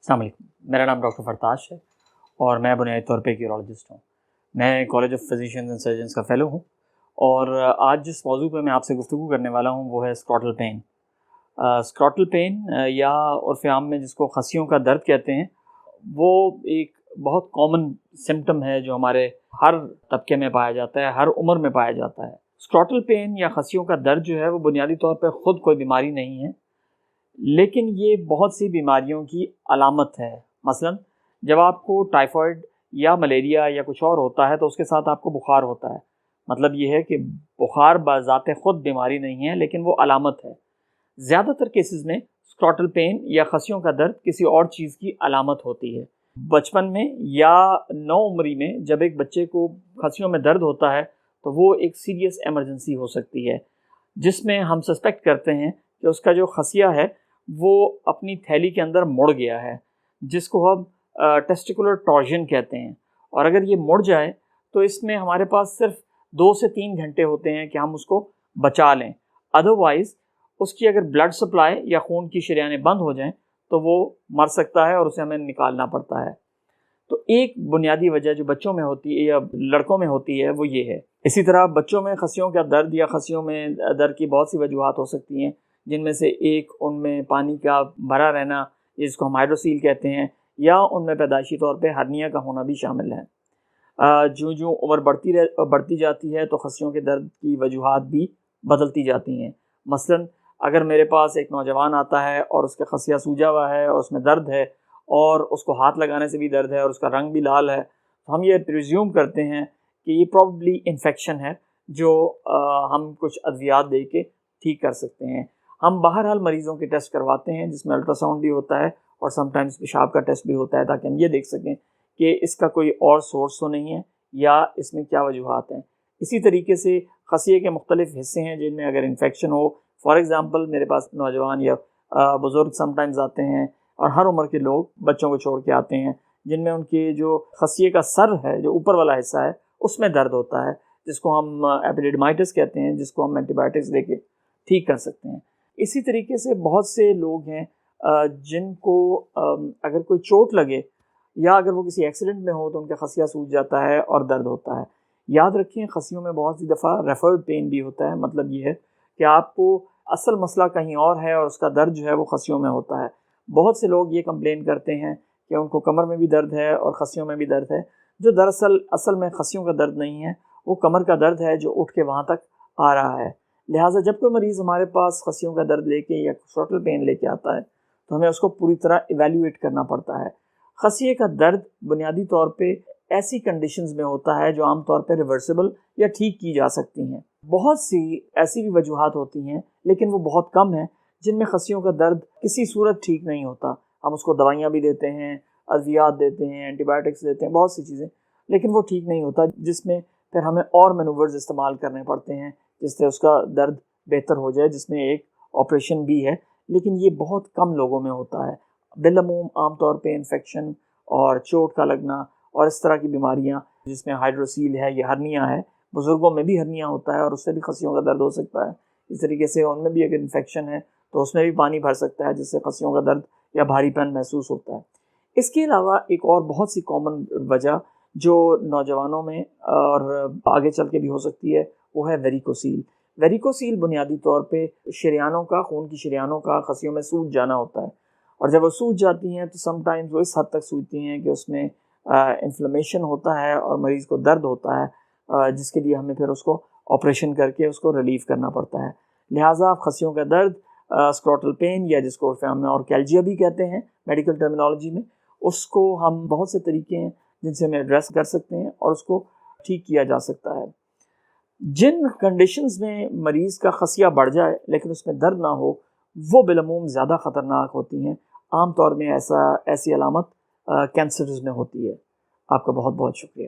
السلام علیکم، میرا نام ڈاکٹر فرتاش ہے اور میں بنیادی طور پہ ایک یورولوجسٹ ہوں۔ میں کالج آف فزیشینز اینڈ سرجنز کا فیلو ہوں اور آج جس موضوع پہ میں آپ سے گفتگو کرنے والا ہوں وہ ہے اسکروٹل پین۔ اسکروٹل پین یا عرف عام میں جس کو خصیوں کا درد کہتے ہیں، وہ ایک بہت کامن سمٹم ہے جو ہمارے ہر طبقے میں پایا جاتا ہے، ہر عمر میں پایا جاتا ہے۔ اسکروٹل پین یا خصیوں کا درد جو ہے وہ بنیادی طور پہ خود کوئی بیماری نہیں ہے، لیکن یہ بہت سی بیماریوں کی علامت ہے۔ مثلا جب آپ کو ٹائیفائڈ یا ملیریا یا کچھ اور ہوتا ہے تو اس کے ساتھ آپ کو بخار ہوتا ہے، مطلب یہ ہے کہ بخار بذات خود بیماری نہیں ہے لیکن وہ علامت ہے۔ زیادہ تر کیسز میں اسکروٹل پین یا خصیوں کا درد کسی اور چیز کی علامت ہوتی ہے۔ بچپن میں یا نو عمری میں جب ایک بچے کو خصیوں میں درد ہوتا ہے تو وہ ایک سیریس ایمرجنسی ہو سکتی ہے، جس میں ہم سسپیکٹ کرتے ہیں کہ اس کا جو خصیہ ہے وہ اپنی تھیلی کے اندر مڑ گیا ہے، جس کو ہم ٹیسٹیکولر ٹارژن کہتے ہیں۔ اور اگر یہ مڑ جائے تو اس میں ہمارے پاس صرف 2 سے 3 گھنٹے ہوتے ہیں کہ ہم اس کو بچا لیں، ادروائز اس کی اگر بلڈ سپلائی یا خون کی شریانیں بند ہو جائیں تو وہ مر سکتا ہے اور اسے ہمیں نکالنا پڑتا ہے۔ تو ایک بنیادی وجہ جو بچوں میں ہوتی ہے یا لڑکوں میں ہوتی ہے وہ یہ ہے۔ اسی طرح بچوں میں خصیوں کا درد یا خصیوں میں درد کی بہت سی وجوہات ہو سکتی ہیں، جن میں سے ایک ان میں پانی کا بھرا رہنا جس کو ہم ہائیڈروسیل کہتے ہیں، یا ان میں پیدائشی طور پہ ہرنیا کا ہونا بھی شامل ہے۔ جو عمر بڑھتی جاتی ہے تو خصیوں کے درد کی وجوہات بھی بدلتی جاتی ہیں۔ مثلا اگر میرے پاس ایک نوجوان آتا ہے اور اس کا خصیہ سوجا ہوا ہے اور اس میں درد ہے اور اس کو ہاتھ لگانے سے بھی درد ہے اور اس کا رنگ بھی لال ہے، تو ہم یہ پریزیوم کرتے ہیں کہ یہ پروبیبلی انفیکشن ہے جو ہم کچھ ادویات دے کے ٹھیک کر سکتے ہیں۔ ہم بہرحال مریضوں کے ٹیسٹ کرواتے ہیں جس میں الٹرا ساؤنڈ بھی ہوتا ہے اور سم ٹائمز پیشاب کا ٹیسٹ بھی ہوتا ہے، تاکہ ہم یہ دیکھ سکیں کہ اس کا کوئی اور سورس تو نہیں ہے یا اس میں کیا وجوہات ہیں۔ اسی طریقے سے خصیے کے مختلف حصے ہیں جن میں اگر انفیکشن ہو، فار ایگزامپل میرے پاس نوجوان یا بزرگ سم ٹائمز آتے ہیں اور ہر عمر کے لوگ بچوں کو چھوڑ کے آتے ہیں جن میں ان کے جو خصیے کا سر ہے، جو اوپر والا حصہ ہے، اس میں درد ہوتا ہے، جس کو ہم ایپیڈیڈمائٹس کہتے ہیں، جس کو ہم اینٹی بایوٹکس دے کے ٹھیک کر سکتے ہیں۔ اسی طریقے سے بہت سے لوگ ہیں جن کو اگر کوئی چوٹ لگے یا اگر وہ کسی ایکسیڈنٹ میں ہو تو ان کا خصیہ سوج جاتا ہے اور درد ہوتا ہے۔ یاد رکھیں خصیوں میں بہت سی دفعہ ریفرڈ پین بھی ہوتا ہے، مطلب یہ ہے کہ آپ کو اصل مسئلہ کہیں اور ہے اور اس کا درد جو ہے وہ خصیوں میں ہوتا ہے۔ بہت سے لوگ یہ کمپلین کرتے ہیں کہ ان کو کمر میں بھی درد ہے اور خصیوں میں بھی درد ہے، جو دراصل اصل میں خصیوں کا درد نہیں ہے، وہ کمر کا درد ہے جو اٹھ کے وہاں تک آ رہا ہے۔ لہٰذا جب کوئی مریض ہمارے پاس خصیوں کا درد لے کے یا اسکروٹل پین لے کے آتا ہے تو ہمیں اس کو پوری طرح ایویلیویٹ کرنا پڑتا ہے۔ خصیے کا درد بنیادی طور پہ ایسی کنڈیشنز میں ہوتا ہے جو عام طور پہ ریورسیبل یا ٹھیک کی جا سکتی ہیں۔ بہت سی ایسی بھی وجوہات ہوتی ہیں لیکن وہ بہت کم ہیں جن میں خصیوں کا درد کسی صورت ٹھیک نہیں ہوتا۔ ہم اس کو دوائیاں بھی دیتے ہیں، ادویات دیتے ہیں، اینٹی بایوٹکس دیتے ہیں، بہت سی چیزیں، لیکن وہ ٹھیک نہیں ہوتا، جس میں پھر ہمیں اور مینوورز استعمال کرنے پڑتے ہیں جس سے اس کا درد بہتر ہو جائے، جس میں ایک آپریشن بھی ہے، لیکن یہ بہت کم لوگوں میں ہوتا ہے۔ بالعموم عام طور پہ انفیکشن اور چوٹ کا لگنا اور اس طرح کی بیماریاں جس میں ہائیڈروسیل ہے یا ہرنیا ہے، بزرگوں میں بھی ہرنیا ہوتا ہے اور اس سے بھی خصیوں کا درد ہو سکتا ہے۔ اس طریقے سے ان میں بھی اگر انفیکشن ہے تو اس میں بھی پانی بھر سکتا ہے جس سے خصیوں کا درد یا بھاری پن محسوس ہوتا ہے۔ اس کے علاوہ ایک اور بہت سی کامن وجہ جو نوجوانوں میں اور آگے چل کے بھی ہو سکتی ہے وہ ہے ویریکوسیل۔ ویریکوسیل بنیادی طور پہ شریانوں کا، خون کی شریانوں کا خصیوں میں سوج جانا ہوتا ہے، اور جب وہ سوج جاتی ہیں تو سم ٹائمز وہ اس حد تک سوجتی ہیں کہ اس میں انفلیمیشن ہوتا ہے اور مریض کو درد ہوتا ہے، جس کے لیے ہمیں پھر اس کو آپریشن کر کے اس کو ریلیف کرنا پڑتا ہے۔ لہٰذا خصیوں کا درد، اسکروٹل پین یا جس کو عرف عام میں اور کیلجیا بھی کہتے ہیں میڈیکل ٹرمینالوجی میں، اس کو ہم بہت سے طریقے ہیں جن سے ہم ایڈریس کر سکتے ہیں اور اس کو ٹھیک کیا جا سکتا ہے۔ جن کنڈیشنز میں مریض کا خصیہ بڑھ جائے لیکن اس میں درد نہ ہو، وہ بالعموم زیادہ خطرناک ہوتی ہیں۔ عام طور میں ایسی علامت کینسرز میں ہوتی ہے۔ آپ کا بہت بہت شکریہ۔